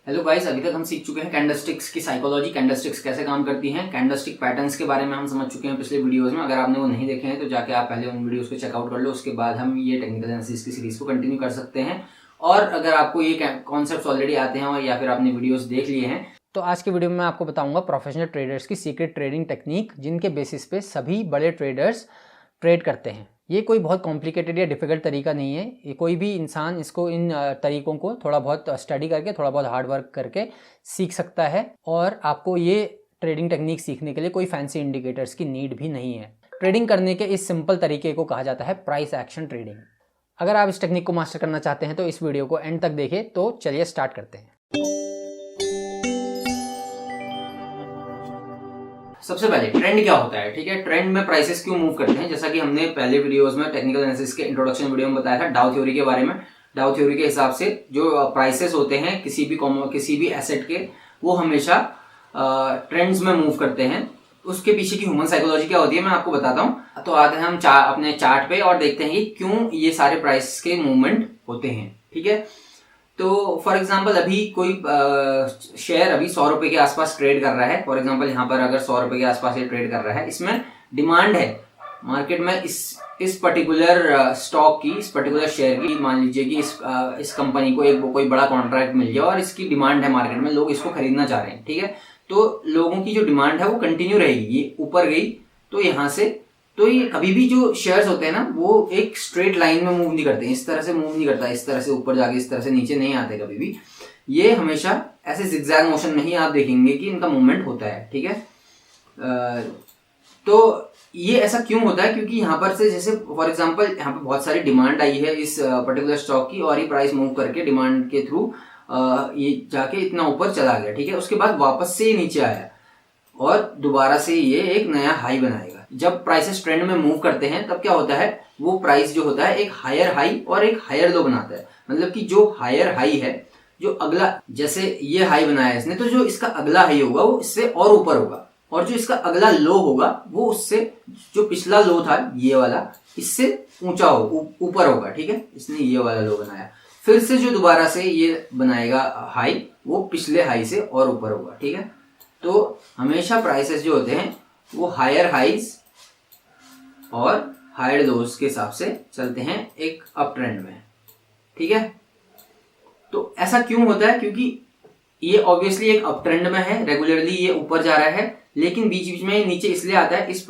Hello guys, अभी तक हम सीख चुके हैं कैंडलस्टिक्स की साइकोलॉजी, कैंडलस्टिक्स कैसे काम करती हैं, कैंडलस्टिक पैटर्न्स के बारे में हम समझ चुके हैं पिछले वीडियोस में। अगर आपने वो नहीं देखे हैं तो जाके आप पहले उन वीडियोस को चेकआउट कर लो, उसके बाद हम ये टेक्निकल एनालिसिस की सीरीज को कंटिन्यू कर सकते हैं। और अगर आपको ये कॉन्सेप्ट्स ऑलरेडी आते हैं और या फिर आपने वीडियोस देख लिए हैं तो आज के वीडियो में मैं आपको बताऊंगा प्रोफेशनल ट्रेडर्स की सीक्रेट ट्रेडिंग टेक्निक, जिनके बेसिस पे सभी बड़े ट्रेडर्स ट्रेड करते हैं। ये कोई बहुत कॉम्प्लिकेटेड या डिफिकल्ट तरीका नहीं है। ये कोई भी इंसान इसको इन तरीकों को थोड़ा बहुत स्टडी करके, थोड़ा बहुत हार्ड वर्क करके सीख सकता है। और आपको ये ट्रेडिंग टेक्निक सीखने के लिए कोई फैंसी इंडिकेटर्स की नीड भी नहीं है। ट्रेडिंग करने के इस सिंपल तरीके को कहा जाता है प्राइस एक्शन ट्रेडिंग। अगर आप इस टेक्निक को मास्टर करना चाहते हैं तो इस वीडियो को एंड तक देखें। तो चलिए स्टार्ट करते हैं। सबसे पहले ट्रेंड क्या होता है, ठीक है। ट्रेंड में प्राइसेस क्यों मूव करते हैं, जैसा कि हमने पहले वीडियोस में टेक्निकल एनालिसिस के इंट्रोडक्शन वीडियो में बताया था डाउ थ्योरी के बारे में। डाउ थ्योरी के हिसाब से जो प्राइसेस होते हैं किसी भी एसेट के, वो हमेशा ट्रेंड्स में मूव करते हैं। उसके पीछे की ह्यूमन साइकोलॉजी क्या होती है मैं आपको बताता हूँ। तो आते हैं हम अपने चार्ट पे और देखते हैं कि क्यों ये सारे प्राइस के मूवमेंट होते हैं, ठीक है। तो फॉर एग्जांपल अभी कोई शेयर अभी 100 रुपए के आसपास ट्रेड कर रहा है। फॉर एग्जांपल यहाँ पर अगर 100 रुपए के आसपास ये ट्रेड कर रहा है, इसमें डिमांड है मार्केट में इस पर्टिकुलर स्टॉक की, इस पर्टिकुलर शेयर की। मान लीजिए कि इस कंपनी को कोई बड़ा कॉन्ट्रैक्ट मिल गया और इसकी डिमांड है मार्केट में, लोग इसको खरीदना चाह रहे हैं, ठीक है। तो लोगों की जो डिमांड है वो कंटिन्यू रहेगी। ये ऊपर गई तो यहाँ से, तो ये कभी भी जो शेयर्स होते हैं ना, वो एक स्ट्रेट लाइन में मूव नहीं करते, इस तरह से मूव नहीं करता, इस तरह से ऊपर जाके इस तरह से नीचे नहीं आते कभी भी। ये हमेशा ऐसे जिगजैग मोशन में ही आप देखेंगे कि इनका मूवमेंट होता है, ठीक है। तो ये ऐसा क्यों होता है, क्योंकि यहाँ पर से जैसे फॉर एग्जांपल यहाँ पे बहुत सारी डिमांड आई है इस पर्टिकुलर स्टॉक की, और ये प्राइस मूव करके डिमांड के थ्रू ये जाके इतना ऊपर चला गया, ठीक है। उसके बाद वापस से ये नीचे आया और दोबारा से ये एक नया हाई बनाएगा। जब प्राइसेस ट्रेंड में मूव करते हैं तब क्या होता है, वो प्राइस जो होता है एक हायर हाई और एक हायर लो बनाता है। मतलब कि जो हायर हाई है, जो अगला, जैसे ये हाई बनाया इसने, तो जो इसका अगला हाई होगा वो इससे और ऊपर होगा, और जो इसका अगला लो होगा वो उससे, जो पिछला लो था ये वाला, इससे ऊंचा हो, ऊपर होगा, ठीक है। इसने ये वाला लो बनाया, फिर से जो दोबारा से ये बनाएगा हाई, वो पिछले हाई से और ऊपर होगा, ठीक है। तो हमेशा प्राइसेस जो होते हैं वो हायर हाइज और हायर लोज के हिसाब से चलते हैं एक अप ट्रेंड में, ठीक है। तो ऐसा क्यों होता है, क्योंकि ये ऑब्वियसली एक अप ट्रेंड में है, रेगुलरली ये ऊपर जा रहा है, लेकिन बीच बीच में नीचे इसलिए आता है। इस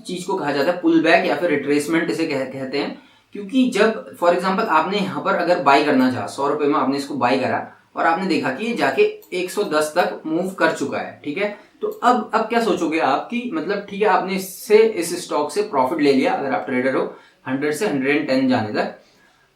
चीज को कहा जाता है पुल बैक या फिर रिट्रेसमेंट इसे कहते हैं। क्योंकि जब फॉर एग्जांपल आपने यहाँ पर अगर बाई करना चाहा, 100 रुपए में आपने इसको बाई करा और आपने देखा कि ये जाके 110 तक मूव कर चुका है, ठीक है। तो अब क्या सोचोगे आप कि मतलब ठीक है, आपने इस स्टॉक से प्रॉफिट ले लिया, अगर आप ट्रेडर हो 100 से 110 जाने तक,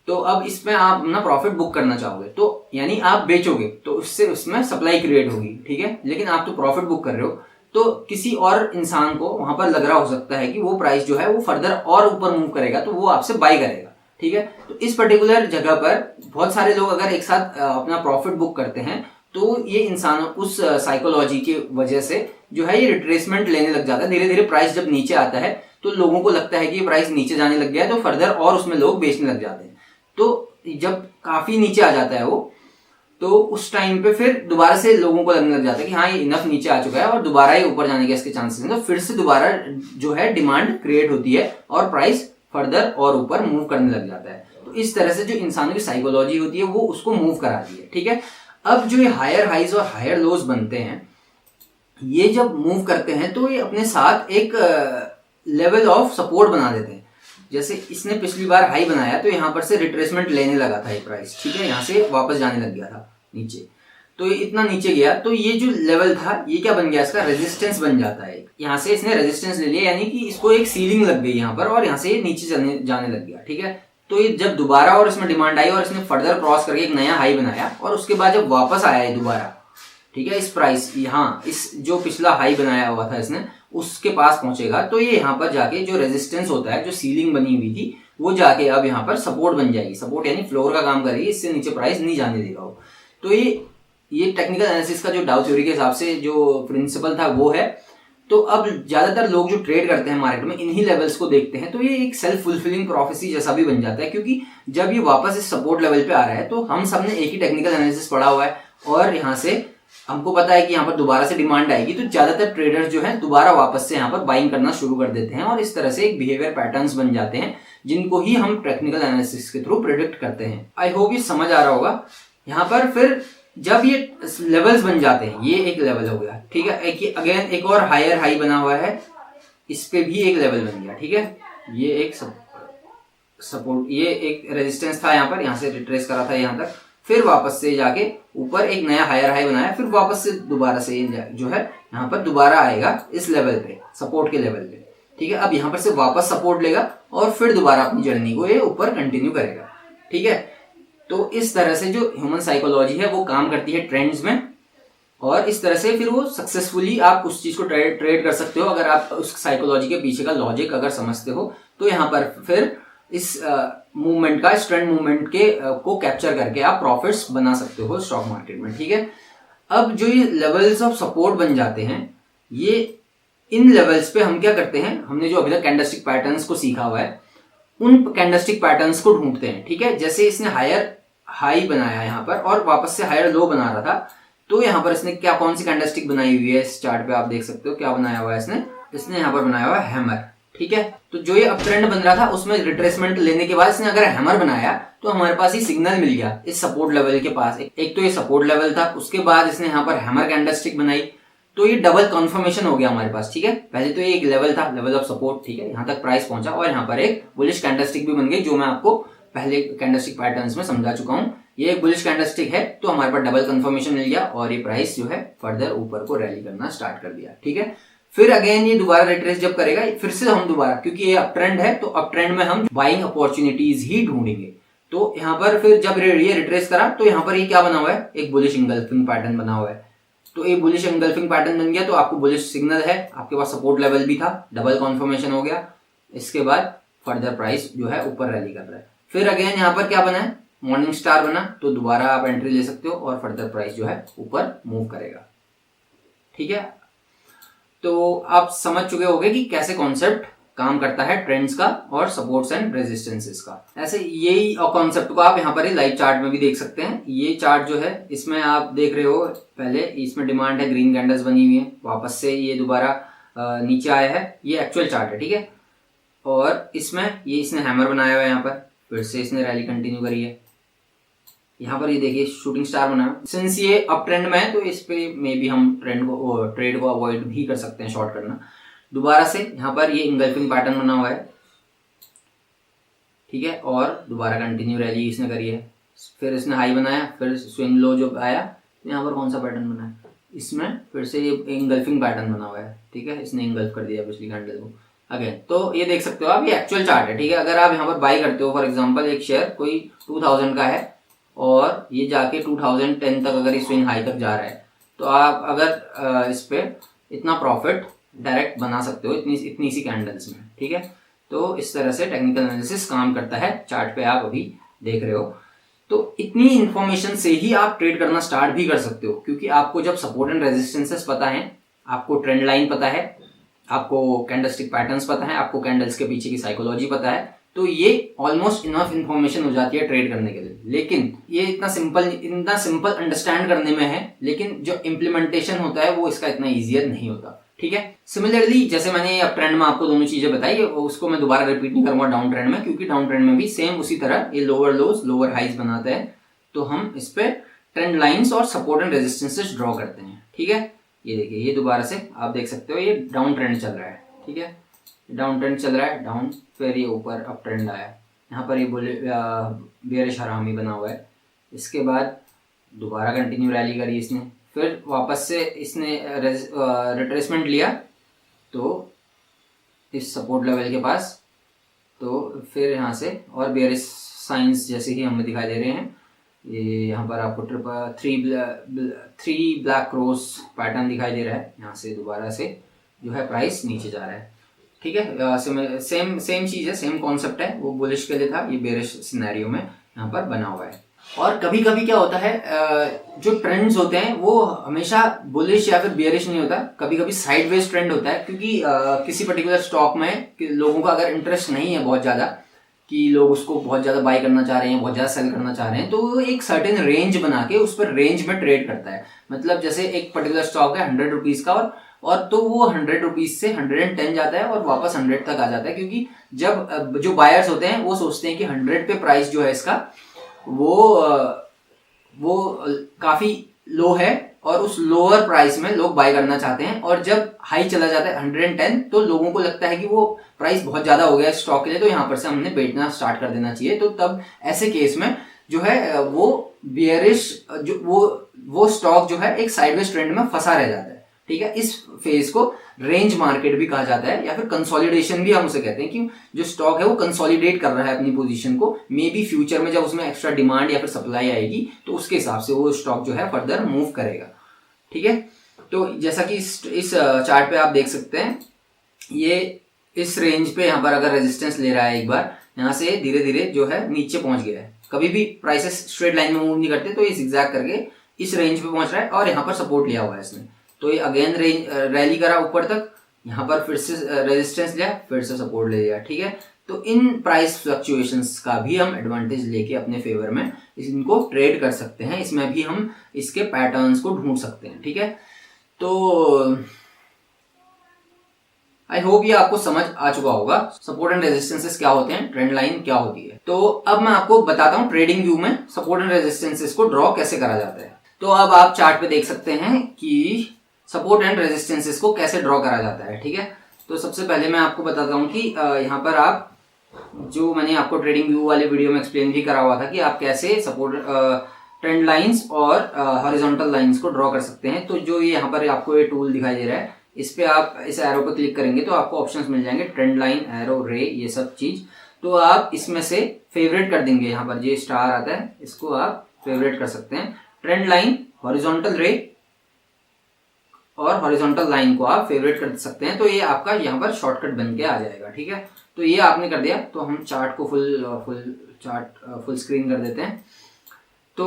तो अब इसमें आप अपना प्रॉफिट बुक करना चाहोगे, तो यानी आप बेचोगे, तो उससे उसमें सप्लाई क्रिएट होगी, ठीक है। लेकिन आप तो प्रॉफिट बुक कर रहे हो, तो किसी और इंसान को वहां पर लग रहा हो सकता है कि वो प्राइस जो है वो फर्दर और ऊपर मूव करेगा, तो वो आपसे बाई करेगा, ठीक है। तो इस पर्टिकुलर जगह पर बहुत सारे लोग अगर एक साथ अपना प्रॉफिट बुक करते हैं, तो ये इंसान उस साइकोलॉजी की वजह से जो है ये रिट्रेसमेंट लेने लग जाता है। धीरे धीरे प्राइस जब नीचे आता है तो लोगों को लगता है कि ये प्राइस नीचे जाने लग गया है, तो फर्दर और उसमें लोग बेचने लग जाते हैं। तो जब काफी नीचे आ जाता है वो, तो उस टाइम पे फिर दोबारा से लोगों को लगने लग जाता है कि हाँ ये इनफ नीचे आ चुका है और दोबारा ही ऊपर जाने के इसके चांसेस हैं। तो फिर से दोबारा जो है डिमांड क्रिएट होती है और प्राइस फर्दर और ऊपर मूव करने लग जाता है। तो इस तरह से जो इंसानों की साइकोलॉजी होती है वो उसको मूव कराती है, ठीक है। अब जो ये हायर हाइज और हायर लोज बनते हैं, ये जब मूव करते हैं तो ये अपने साथ एक लेवल ऑफ सपोर्ट बना देते हैं। जैसे इसने पिछली बार हाई बनाया तो यहाँ पर से रिट्रेसमेंट लेने लगा था ये प्राइस, ठीक है, यहाँ से वापस जाने लग गया था नीचे, तो ये इतना नीचे गया, तो ये जो लेवल था ये क्या बन गया, इसका रेजिस्टेंस बन जाता है। यहाँ से इसने रेजिस्टेंस ले लिया, यानी कि इसको एक सीलिंग लग गई यहाँ पर, और यहाँ से ये नीचे जाने लग गया, ठीक है। तो ये जब दोबारा और इसमें डिमांड आई और इसने फर्दर क्रॉस करके एक नया हाई बनाया, और उसके बाद जब वापस आया है दोबारा, ठीक है, इस प्राइस यहाँ इस जो पिछला हाई बनाया हुआ था इसने उसके पास पहुंचेगा, तो ये यहाँ पर जाके जो रेजिस्टेंस होता है, जो सीलिंग बनी हुई थी, वो जाके अब यहाँ पर सपोर्ट बन जाएगी। सपोर्ट यानी फ्लोर का काम करेगी, इससे नीचे प्राइस नहीं जाने देगा वो। तो ये टेक्निकल एनालिसिस का जो डाउ थ्योरी के हिसाब से जो प्रिंसिपल था वो है। तो अब ज्यादातर लोग जो ट्रेड करते हैं मार्केट में इन्हीं लेवल्स को देखते हैं, तो ये एक सेल्फ फुलफिलिंग प्रोफेसी जैसा भी बन जाता है, क्योंकि जब ये वापस इस सपोर्ट लेवल पे आ रहा है तो हम सबने एक ही टेक्निकल एनालिसिस पढ़ा हुआ है और यहाँ से हमको पता है कि यहाँ पर दोबारा से डिमांड आएगी, तो ज्यादातर ट्रेडर्स जो है दोबारा वापस से यहाँ पर बाइंग करना शुरू कर देते हैं और इस तरह से एक बिहेवियर पैटर्न्स बन जाते हैं जिनको ही हम टेक्निकल एनालिसिस के थ्रू प्रेडिक्ट करते हैं। आई होप ये समझ आ रहा होगा। यहाँ पर फिर जब ये लेवल्स बन जाते हैं, ये एक लेवल हो गया, ठीक है, एक और हायर हाई बना हुआ है, इस पे भी एक लेवल बन गया, ठीक है, ये एक सपोर्ट, ये एक रेजिस्टेंस था यहाँ पर, यहाँ से रिट्रेस करा था यहाँ तक, फिर वापस से जाके ऊपर एक नया हायर हाई बनाया, फिर वापस से दोबारा से जो है यहाँ पर दोबारा आएगा इस लेवल पे, सपोर्ट के लेवल पे, ठीक है। अब यहाँ पर से वापस सपोर्ट लेगा और फिर दोबारा अपनी जर्नी को ये ऊपर कंटिन्यू करेगा, ठीक है। तो इस तरह से जो ह्यूमन साइकोलॉजी है वो काम करती है ट्रेंड्स में, और इस तरह से फिर वो सक्सेसफुली आप उस चीज को ट्रेड कर सकते हो अगर आप उस साइकोलॉजी के पीछे का लॉजिक अगर समझते हो। तो यहाँ पर फिर इस मूवमेंट का, इस ट्रेंड मूवमेंट के को कैप्चर करके आप प्रॉफिट्स बना सकते हो स्टॉक मार्केट में, ठीक है। अब जो ये लेवल्स ऑफ सपोर्ट बन जाते हैं, ये इन लेवल्स पे हम क्या करते हैं, हमने जो अभी तक कैंडलस्टिक पैटर्न्स को सीखा हुआ है उन कैंडलस्टिक पैटर्न्स को ढूंढते हैं, ठीक है। जैसे इसने हायर हाई बनाया यहाँ पर और वापस से हायर लो बना रहा था, तो यहाँ पर इसने क्या, कौन सी कैंडलस्टिक बनाई हुई है, इस चार्ट पे आप देख सकते हो क्या बनाया हुआ है इसने यहाँ पर बनाया हुआ है हैमर, ठीक है। तो जो ये अप ट्रेंड बन रहा था उसमें रिट्रेसमेंट लेने के बाद इसने अगर हैमर बनाया तो हमारे पास ये सिग्नल मिल गया इस सपोर्ट लेवल के पास। एक तो ये सपोर्ट लेवल था, उसके बाद इसने यहाँ पर हैमर कैंडलस्टिक बनाई, तो ये डबल कंफर्मेशन हो गया हमारे पास, ठीक है। पहले तो ये एक लेवल था, लेवल ऑफ सपोर्ट, ठीक है, यहाँ तक प्राइस पहुंचा, और यहाँ पर एक बुलिश कैंडलस्टिक भी बन गई, जो मैं आपको पहले कैंडलस्टिक पैटर्न्स में समझा चुका हूँ। ये एक बुलिश कैंडलस्टिक है, तो हमारे पास डबल कंफर्मेशन मिल गया और ये प्राइस जो है फर्दर ऊपर को रैली करना स्टार्ट कर दिया, ठीक है। फिर अगेन ये दोबारा रिट्रेस जब करेगा, फिर से हम दोबारा, क्योंकि ये अप ट्रेंड है तो अप ट्रेंड में हम बाइंग अपॉर्चुनिटीज ही ढूंढेंगे। तो यहाँ पर फिर जब ये रिट्रेस करा तो यहाँ पर ये क्या बना हुआ है, एक बुलिश इंगल्फिंग पैटर्न बना हुआ है। तो ये बुलिश इंगल्फिंग पैटर्न बन गया, तो आपको बुलिश सिग्नल है, आपके पास सपोर्ट लेवल भी था, डबल कॉन्फर्मेशन हो गया। इसके बाद फर्दर प्राइस जो है ऊपर रैली कर रहा है। फिर अगेन यहाँ पर क्या बना है, मॉर्निंग स्टार बना, तो दोबारा आप एंट्री ले सकते हो और फर्दर प्राइस जो है ऊपर मूव करेगा, ठीक है। तो आप समझ चुके होंगे कि कैसे कॉन्सेप्ट काम करता है ट्रेंड्स का और सपोर्ट्स एंड रेजिस्टेंसेस का। ऐसे यही कॉन्सेप्ट को आप यहाँ पर लाइव चार्ट में भी देख सकते हैं। ये चार्ट जो है इसमें आप देख रहे हो, पहले इसमें डिमांड है, ग्रीन कैंडल्स बनी हुई है, वापस से ये दोबारा नीचे आया है, ये एक्चुअल चार्ट है, ठीक है। और इसमें ये इसने हैमर बनाया हुआ है, यहाँ पर फिर से इसने रैली कंटिन्यू करी है। यहाँ पर ये देखिए शूटिंग स्टार बना, सिंस ये अप ट्रेंड में है तो इस पे मे भी हम ट्रेड को अवॉइड भी कर सकते हैं, शॉर्ट करना। दोबारा से यहाँ पर ये इंगल्फिंग पैटर्न बना हुआ है, ठीक है, और दोबारा कंटिन्यू रैली इसने करी है। फिर इसने हाई बनाया, फिर स्विंग लो जो आया, यहाँ पर कौन सा पैटर्न बना है, इसमें फिर से ये इंगल्फिंग पैटर्न बना हुआ है, ठीक है, इसने इंगल्फ कर दिया पिछली कैंडल को अगेन। तो ये देख सकते हो आप, ये एक्चुअल चार्ट है, ठीक है। अगर आप यहाँ पर बाई करते हो, फॉर एग्जाम्पल एक शेयर कोई 2000 का है और ये जाके 2010 तक अगर स्विंग हाई तक जा रहा है, तो आप अगर इस पे इतना प्रॉफिट डायरेक्ट बना सकते हो इतनी सी कैंडल्स में, ठीक है। तो इस तरह से टेक्निकल एनालिसिस काम करता है, चार्ट पे आप अभी देख रहे हो। तो इतनी इंफॉर्मेशन से ही आप ट्रेड करना स्टार्ट भी कर सकते हो, क्योंकि आपको जब सपोर्ट एंड रेजिस्टेंसेस पता है, आपको ट्रेंड लाइन पता है, आपको कैंडलस्टिक पैटर्न्स पता है, आपको कैंडल्स के पीछे की साइकोलॉजी पता है, तो ये ऑलमोस्ट इनफ इंफॉर्मेशन हो जाती है ट्रेड करने के लिए। लेकिन ये इतना सिंपल अंडरस्टैंड करने में है, लेकिन जो इम्प्लीमेंटेशन होता है वो इसका इतना ईजियर नहीं होता, ठीक है। सिमिलरली जैसे मैंने अप ट्रेंड में आपको दोनों चीजें बताई, उसको मैं दोबारा रिपीट नहीं करूंगा डाउन ट्रेंड में, क्योंकि डाउन ट्रेंड में भी सेम उसी तरह ये लोअर लोज लोअर हाइज बनाते हैं, तो हम इस पे ट्रेंड लाइंस और सपोर्ट एंड रेजिस्टेंसेस ड्रॉ करते हैं, ठीक है। ये देखिए, ये दोबारा से आप देख सकते हो, ये डाउन ट्रेंड चल रहा है, ठीक है, डाउन ट्रेंड चल रहा है, डाउन, फिर ये ऊपर अप ट्रेंड आया, यहाँ पर ये बेयरिश हरामी बना हुआ है। इसके बाद दोबारा कंटिन्यू रैली करी इसने, फिर वापस से इसने रिट्रेसमेंट लिया तो इस सपोर्ट लेवल के पास, तो फिर यहाँ से और बेयरिश साइंस जैसे ही हमें दिखाई दे रहे हैं। ये यहाँ पर आपको थ्री ब्लैक क्रॉस पैटर्न दिखाई दे रहा है, यहाँ से दोबारा से जो है प्राइस नीचे जा रहा है, ठीक है। सेम चीज है, सेम कॉन्सेप्ट है, वो बुलिश के लिए था, ये बेरिश सिनेरियो में यहाँ पर बना हुआ है। और कभी कभी क्या होता है, जो ट्रेंड्स होते हैं वो हमेशा बुलिश या फिर बेरिश नहीं होता, कभी कभी साइडवेज ट्रेंड होता है, क्योंकि किसी पर्टिकुलर स्टॉक में लोगों का अगर इंटरेस्ट नहीं है बहुत ज्यादा, कि लोग उसको बहुत ज़्यादा बाई करना चाह रहे हैं, बहुत ज़्यादा सेल करना चाह रहे हैं, तो वो एक सर्टेन रेंज बना के उस पर रेंज में ट्रेड करता है। मतलब जैसे एक पर्टिकुलर स्टॉक है 100 रुपीज़ का, और तो वो 100 रुपीज़ से 110 जाता है और वापस 100 तक आ जाता है, क्योंकि जब जो बायर्स होते हैं वो सोचते हैं कि 100 पे प्राइस जो है इसका वो काफ़ी लो है और उस लोअर प्राइस में लोग बाय करना चाहते हैं, और जब हाई चला जाता है 110 तो लोगों को लगता है कि वो प्राइस बहुत ज़्यादा हो गया स्टॉक के लिए, तो यहाँ पर से हमने बेचना स्टार्ट कर देना चाहिए। तो तब ऐसे केस में जो है वो बियरिश जो वो स्टॉक जो है एक साइडवेज ट्रेंड में फंसा रह जाता है। ठीक है, इस फेज को रेंज मार्केट भी कहा जाता है, या फिर कंसोलिडेशन भी हम उसे कहते हैं, कि जो स्टॉक है वो कंसोलिडेट कर रहा है अपनी पोजीशन को। मे बी फ्यूचर में जब उसमें एक्स्ट्रा डिमांड या फिर सप्लाई आएगी तो उसके हिसाब से वो स्टॉक जो है फर्दर मूव करेगा। ठीक है, तो जैसा कि इस चार्ट पे आप देख सकते हैं, ये इस रेंज पे यहाँ पर अगर रेजिस्टेंस ले रहा है एक बार, यहाँ से धीरे धीरे जो है नीचे पहुंच गया है। कभी भी प्राइसेस स्ट्रेट लाइन में मूव नहीं करते, तो ये zigzag करके इस रेंज पे पहुंच रहा है और यहाँ पर सपोर्ट लिया हुआ है इसने। तो ये अगेन रैली करा ऊपर तक, यहाँ पर फिर से रेजिस्टेंस लिया, फिर से सपोर्ट ले लिया। ठीक है, तो इन प्राइस फ्लक्चुएशंस का भी हम एडवांटेज लेके अपने फेवर में इनको ट्रेड कर सकते हैं। इसमें भी हम इसके पैटर्न्स को ढूंढ सकते हैं। ठीक है, तो आई होप ये आपको समझ आ चुका होगा सपोर्ट एंड रेजिस्टेंसेस क्या होते हैं, ट्रेंड लाइन क्या होती है। तो अब मैं आपको बताता हूँ ट्रेडिंग व्यू में सपोर्ट एंड रेजिस्टेंसेस को ड्रॉ कैसे करा जाता है। तो अब आप चार्ट पे देख सकते हैं कि सपोर्ट एंड रेजिस्टेंसेस को कैसे ड्रॉ करा जाता है। ठीक है, तो सबसे पहले मैं आपको बताता हूँ कि यहाँ पर आप जो मैंने आपको ट्रेडिंग व्यू वाले वीडियो में एक्सप्लेन भी करा हुआ था कि आप कैसे सपोर्ट ट्रेंड लाइंस और हॉरिजॉन्टल लाइंस को ड्रॉ कर सकते हैं। तो जो ये यहाँ पर आपको ये टूल दिखाई दे रहा है, इस पे आप इस एरो पे क्लिक करेंगे तो आपको ऑप्शंस मिल जाएंगे, ट्रेंड लाइन, एरो, रे, ये सब चीज। तो आप इसमें से फेवरेट कर देंगे, यहाँ पर ये स्टार आता है इसको आप फेवरेट कर सकते हैं। ट्रेंड लाइन, हॉरिजॉन्टल रे और हॉरिजॉन्टल लाइन को आप फेवरेट कर सकते हैं। तो ये आपका यहाँ पर शॉर्टकट बन के आ जाएगा। ठीक है, तो ये आपने कर दिया, तो हम चार्ट को फुल स्क्रीन कर देते हैं। तो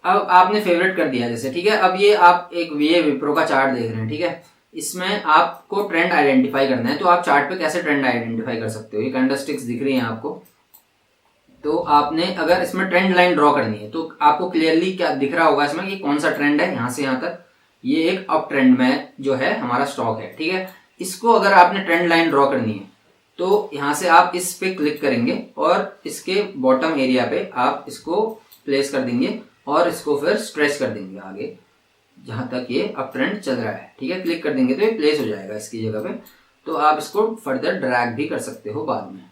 अब आपने फेवरेट कर दिया जैसे। ठीक है, अब ये आप एक वीए विप्रो का चार्ट देख रहे हैं। ठीक है, इसमें आपको ट्रेंड आइडेंटिफाई करना है। तो आप चार्ट पे कैसे ट्रेंड आइडेंटिफाई कर सकते हो, ये कैंडलस्टिक्स दिख रही हैं आपको। तो आपने अगर इसमें ट्रेंड लाइन ड्रॉ करनी है तो आपको क्लियरली क्या दिख रहा होगा इसमें कि कौन सा ट्रेंड है, यहाँ से यहाँ तक ये एक अप ट्रेंड में जो है हमारा स्टॉक है। ठीक है, इसको अगर आपने ट्रेंड लाइन ड्रॉ करनी है तो यहाँ से आप इस पे क्लिक करेंगे और इसके बॉटम एरिया पे आप इसको प्लेस कर देंगे और इसको फिर स्ट्रेच कर देंगे आगे जहां तक ये अप ट्रेंड चल रहा है। ठीक है, क्लिक कर देंगे तो ये प्लेस हो जाएगा इसकी जगह पे। तो आप इसको फर्दर ड्रैग भी कर सकते हो बाद में।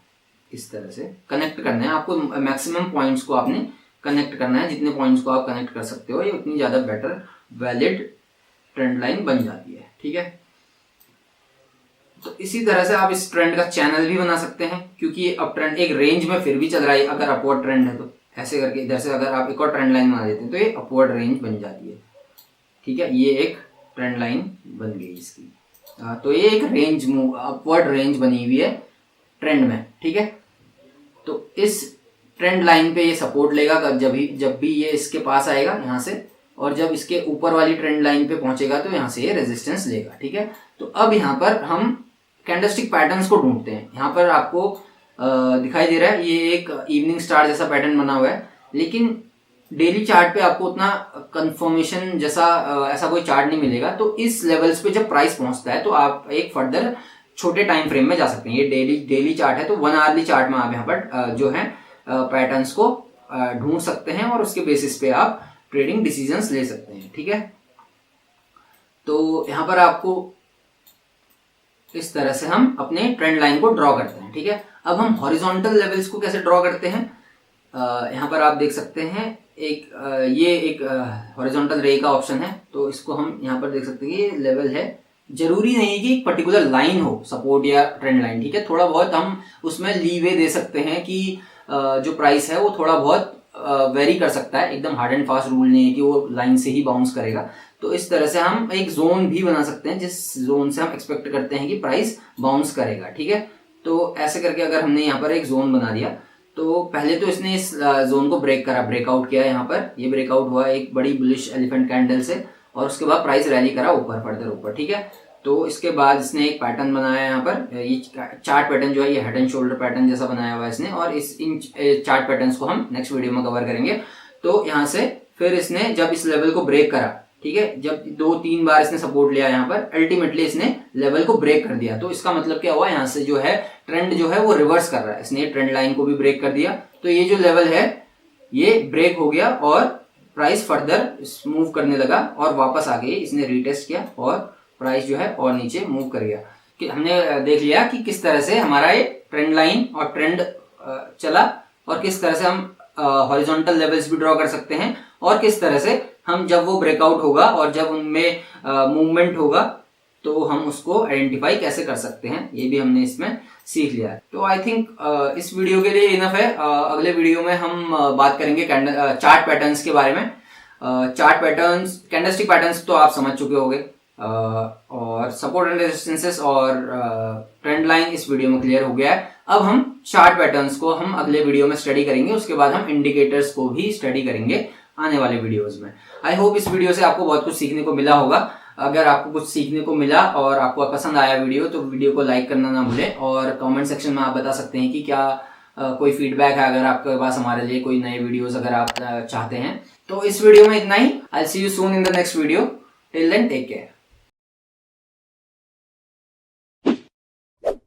इस तरह से कनेक्ट करना है आपको, मैक्सिमम पॉइंट्स को आपने कनेक्ट करना है। जितने पॉइंट्स को आप कनेक्ट कर सकते हो ये उतनी ज्यादा बेटर वैलिड ट्रेंड लाइन बन जाती है। ठीक है, तो इसी तरह से आप इस ट्रेंड का चैनल भी बना सकते हैं, क्योंकि ये अप ट्रेंड एक रेंज में फिर भी चल रहा है। अगर अपवर्ड ट्रेंड है तो ऐसे करके इधर से अगर आप एक और ट्रेंड लाइन बना देते हैं तो ये अपवर्ड रेंज बन जाती है। ठीक है, ये एक ट्रेंड लाइन बन गई इसकी। तो ये एक रेंज मूव, अपवर्ड रेंज बनी हुई है ट्रेंड में। ठीक है, तो इस ट्रेंड लाइन पे ये सपोर्ट लेगा जब भी ये इसके पास आएगा यहाँ से, और जब इसके ऊपर वाली ट्रेंड लाइन पे पहुंचेगा तो यहाँ से ये रेजिस्टेंस लेगा। ठीक है, तो अब यहाँ पर हम कैंडलस्टिक पैटर्न्स को ढूंढते हैं। यहाँ पर आपको दिखाई दे रहा है ये एक इवनिंग स्टार जैसा पैटर्न बना हुआ है, लेकिन डेली चार्ट पे आपको उतना कंफर्मेशन जैसा ऐसा कोई चार्ट नहीं मिलेगा। तो इस लेवल्स पे जब प्राइस पहुंचता है तो आप एक फर्दर छोटे टाइम फ्रेम में जा सकते हैं। ये डेली चार्ट है, तो 1 आवरली चार्ट में आप यहाँ पर जो है पैटर्न्स को ढूंढ सकते हैं और उसके बेसिस पे आप ट्रेडिंग डिसीजंस ले सकते हैं। ठीक है, तो यहाँ पर आपको इस तरह से हम अपने ट्रेंड लाइन को ड्रॉ करते हैं। ठीक है, अब हम हॉरिजॉन्टल लेवल्स को कैसे ड्रॉ करते हैं, यहाँ पर आप देख सकते हैं ये एक हॉरिजॉन्टल रे का ऑप्शन है। तो इसको हम यहाँ पर देख सकते हैं ये लेवल है। जरूरी नहीं है कि एक पर्टिकुलर लाइन हो सपोर्ट या ट्रेंड लाइन। ठीक है, थोड़ा बहुत हम उसमें लीवे दे सकते हैं कि जो प्राइस है वो थोड़ा बहुत वेरी कर सकता है। एकदम हार्ड एंड फास्ट रूल नहीं है कि वो लाइन से ही बाउंस करेगा। तो इस तरह से हम एक जोन भी बना सकते हैं जिस जोन से हम एक्सपेक्ट करते हैं कि प्राइस बाउंस करेगा। ठीक है, तो ऐसे करके अगर हमने यहाँ पर एक जोन बना दिया तो पहले तो इसने इस जोन को ब्रेकआउट किया। यहाँ पर ये ब्रेकआउट हुआ एक बड़ी बुलिश एलिफेंट कैंडल से, और उसके बाद प्राइस रैली करा ऊपर, फर्दर ऊपर। ठीक है, तो इसके बाद इसने एक पैटर्न बनाया है यहाँ पर, ये चार्ट पैटर्न जो है ये हेड एंड शोल्डर पैटर्न जैसा बनाया हुआ है इसने, और इन चार्ट पैटर्न्स को हम नेक्स्ट वीडियो में कवर करेंगे। तो यहाँ से फिर इसने जब इस लेवल को ब्रेक करा, ठीक है, जब 2-3 बार इसने सपोर्ट लिया यहाँ पर, अल्टीमेटली इसने लेवल को ब्रेक कर दिया। तो इसका मतलब क्या हुआ, यहाँ से जो है ट्रेंड जो है वो रिवर्स कर रहा है, इसने ट्रेंड लाइन को भी ब्रेक कर दिया। तो ये जो लेवल है ये ब्रेक हो गया और प्राइस फर्दर मूव करने लगा और वापस आ गई, इसने रीटेस्ट किया और प्राइस जो है और नीचे मूव कर गया। कि हमने देख लिया कि किस तरह से हमारा ये ट्रेंड लाइन और ट्रेंड चला, और किस तरह से हम हॉरिजॉन्टल लेवल्स भी ड्रॉ कर सकते हैं, और किस तरह से हम जब वो ब्रेकआउट होगा और जब उनमें मूवमेंट होगा तो हम उसको आइडेंटिफाई कैसे कर सकते हैं, ये भी हमने इसमें सीख लिया है। तो आई थिंक इस वीडियो के लिए इनफ है। अगले वीडियो में हम बात करेंगे चार्ट पैटर्न्स के बारे में। चार्ट पैटर्न्स, कैंडलस्टिक पैटर्न्स तो आप समझ चुके होंगे, और सपोर्ट एंड रेजिस्टेंसेस और ट्रेंड लाइन इस वीडियो में क्लियर हो गया है। अब हम चार्ट पैटर्न्स को हम अगले वीडियो में स्टडी करेंगे, उसके बाद हम इंडिकेटर्स को भी स्टडी करेंगे आने वाले वीडियोस में। आई होप इस वीडियो से आपको बहुत कुछ सीखने को मिला होगा। अगर आपको कुछ सीखने को मिला और आपको पसंद आया वीडियो, तो वीडियो को लाइक करना ना भूलें, और कमेंट सेक्शन में आप बता सकते हैं कि क्या कोई फीडबैक है अगर आपके पास हमारे लिए कोई नए वीडियोस अगर आप चाहते हैं। तो इस वीडियो में इतना ही। I see you soon in the next video. Till then take care.